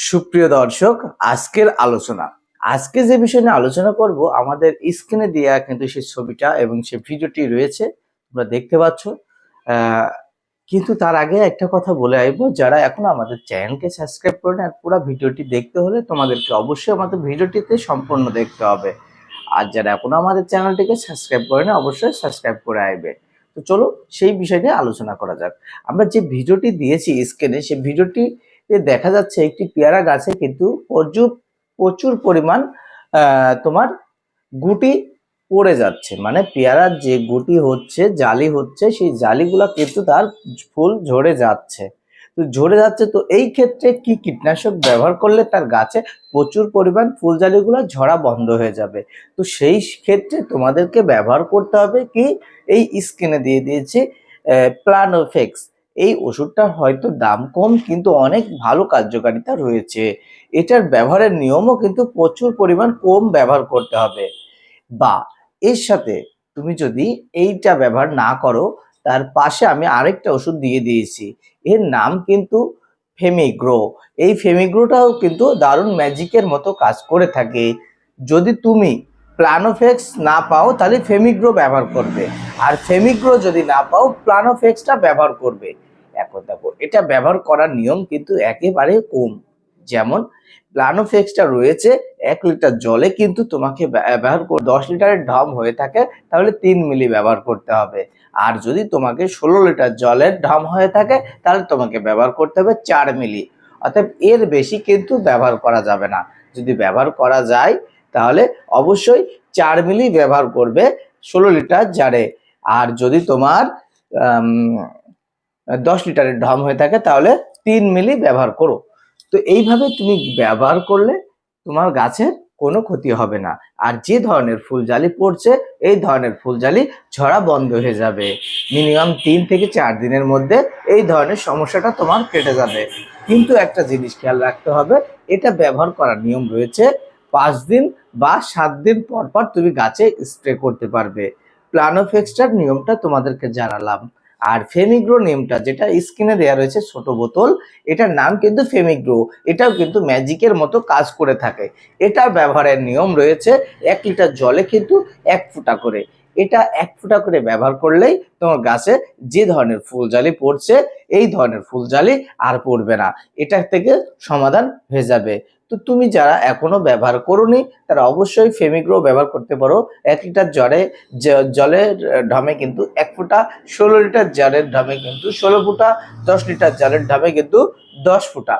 সুপ্রিয় দর্শক, আজকের আলোচনা আজকে যে বিষয় নিয়ে আলোচনা করব আমাদের স্ক্রিনে দেয়া কিন্তু সেই ছবিটা এবং সেই ভিডিওটি রয়েছে, তোমরা দেখতে পাচ্ছ। আহ, কিন্তু তার আগে একটা কথা বলে আইবো, যারা এখন আমাদের চ্যানেলকে সাবস্ক্রাইব করে না, পুরো ভিডিওটি দেখতে হলে তোমাদেরকে অবশ্যই আমাদের ভিডিওটিতে সম্পূর্ণ দেখতে হবে। আর যারা এখনো আমাদের চ্যানেলটিকে সাবস্ক্রাইব করে না, অবশ্যই সাবস্ক্রাইব করে আইবে। তো চলো সেই বিষয় নিয়ে আলোচনা করা যাক। আমরা যে ভিডিওটি দিয়েছি স্ক্রিনে, সেই ভিডিওটি দেখা যাচ্ছে একটি পেয়ারা গাছে কিন্তু প্রচুর প্রচুর পরিমাণ তোমার গুটি পড়ে যাচ্ছে, মানে পেয়ারার যে গুটি হচ্ছে, জালি হচ্ছে, সেই জালিগুলা কিন্তু তার ফুল ঝরে যাচ্ছে। তো ঝরে যাচ্ছে, তো এই ক্ষেত্রে কি কীটনাশক ব্যবহার করলে তার গাছে প্রচুর পরিমাণ ফুল জালিগুলো ঝরা বন্ধ হয়ে যাবে? তো সেই ক্ষেত্রে তোমাদেরকে ব্যবহার করতে হবে কি, এই স্ক্রিনে দিয়ে দিয়েছি প্লানোফেক্স। এই ওষুধটা হয়তো দাম কম, কিন্তু অনেক ভালো কার্যকারিতা রয়েছে। এটার ব্যবহারের নিয়মও কিন্তু প্রচুর পরিমাণ কম ব্যবহার করতে হবে। বা এর সাথে তুমি যদি এইটা ব্যবহার না করো, তার পাশে আমি আরেকটা ওষুধ দিয়ে দিয়েছি। এর নাম কিন্তু ফেমিগ্রো। এই ফেমিগ্রোটাও কিন্তু দারুণ ম্যাজিকের মতো কাজ করে থাকে। যদি তুমি প্লানোফেক্স না পাও, তাহলে ফেমিগ্রো ব্যবহার করবে। আর ফেমিগ্রো যদি না পাও, প্লানোফেক্সটা ব্যবহার করবে। এখন দেখো, এটা ব্যবহার করার নিয়ম কিন্তু একেবারে কম। যেমন প্লানোফেক্সটা রয়েছে 1 লিটার জলে, কিন্তু তোমাকে ব্যবহার 10 লিটারের ঢম হয়ে থাকে, তাহলে 3 মিলি ব্যবহার করতে হবে। আর যদি তোমাকে 16 লিটার জলের ঢম হয়ে থাকে, তাহলে তোমাকে ব্যবহার করতে হবে 4 মিলি। অর্থাৎ এর বেশি কিন্তু ব্যবহার করা যাবে না। যদি ব্যবহার করা যায়, তাহলে অবশ্যই 4 মিলি ব্যবহার করবে 16 লিটার জারে। আর যদি তোমার 10 লিটারের ঢম হয়ে থাকে, তাহলে 3 মিলি ব্যবহার করো। তো এইভাবে তুমি ব্যবহার করলে তোমার গাছের কোনো ক্ষতি হবে না। আর যে ধরনের ফুলজালি পড়ছে, এই ধরনের ফুলজালি ঝরা বন্ধ হয়ে যাবে। মিনিমাম 3 থেকে 4 দিনের মধ্যে এই ধরনের সমস্যাটা তোমার কেটে যাবে। কিন্তু একটা জিনিস খেয়াল রাখতে হবে, এটা ব্যবহার করার নিয়ম রয়েছে। 5 দিন বা 7 দিন পর পর তুমি গাছে স্প্রে করতে পারবে। প্লানোফেক্সটার নিয়মটা তোমাদেরকে জানালাম। আর ফেমিগ্রো নেমটা যেটা স্ক্রিনে দেওয়া রয়েছে, ছোট বোতল, এটার নাম কিন্তু ফেমিগ্রো। এটাও কিন্তু ম্যাজিকের মতো কাজ করে থাকে। এটা ব্যবহারের নিয়ম রয়েছে, 1 লিটার জলে কিন্তু 1 ফোঁটা করে। এটা 1 ফোঁটা করে ব্যবহার করলেই তোমার গাছে যে ধরনের ফুলজালি পড়ছে, এই ধরনের ফুলজালি আর পড়বে না। এটা থেকে সমাধান হয়ে যাবে। তো তুমি যারা এখনো ব্যবহার করোনি, তারা অবশ্যই ফেমিগ্রো ব্যবহার করতে পারো। 1 লিটার জলের ঢামে কিন্তু 1 ফোঁটা, 16 লিটার জলের ঢামে কিন্তু 16 ফোঁটা, 10 লিটার জলের ঢামে কিন্তু 10 ফোঁটা।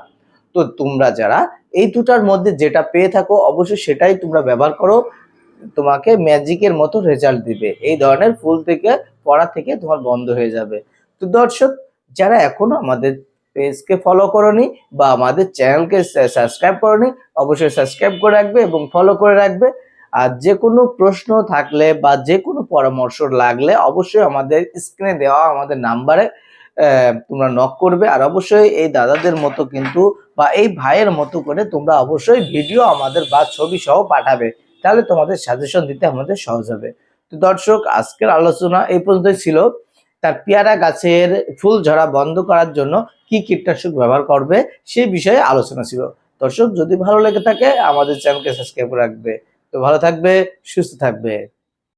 তো তোমরা যারা এই দুটার মধ্যে যেটা পেয়ে থাকো, অবশ্যই সেটাই তোমরা ব্যবহার করো। তোমাকে ম্যাজিকের মতো রেজাল্ট দিবে। এই ধরনের ফুল থেকে পড়া থেকে তোমার বন্ধ হয়ে যাবে। তো দর্শক, যারা এখনো আমাদের পেজকে ফলো করোনি বা আমাদের চ্যানেলকে সাবস্ক্রাইব করোনি, অবশ্যই সাবস্ক্রাইব করে রাখবে এবং ফলো করে রাখবে। আর যে কোনো প্রশ্ন থাকলে বা যে কোনো পরামর্শ লাগলে, অবশ্যই আমাদের স্ক্রিনে দেওয়া আমাদের নাম্বারে তোমরা নক করবে। আর অবশ্যই এই দাদাদের মতো কিন্তু বা এই ভাইয়ের মতো করে তোমরা অবশ্যই ভিডিও আমাদের বা ছবি সহ পাঠাবে, তাহলে তোমাদের সাজেশন দিতে আমাদের সহজ হবে। তো দর্শক, আজকের আলোচনা এই পর্যন্তই ছিল। তার পেয়ারা গাছের ফুল ঝরা বন্ধ করার জন্য কি কীটনাশক ব্যবহার করবে, সেই বিষয়ে আলোচনা ছিল। দর্শক, যদি ভালো লেগে থাকে আমাদের চ্যানেলকে সাবস্ক্রাইব করে রাখবে। তো ভালো থাকবে, সুস্থ থাকবে।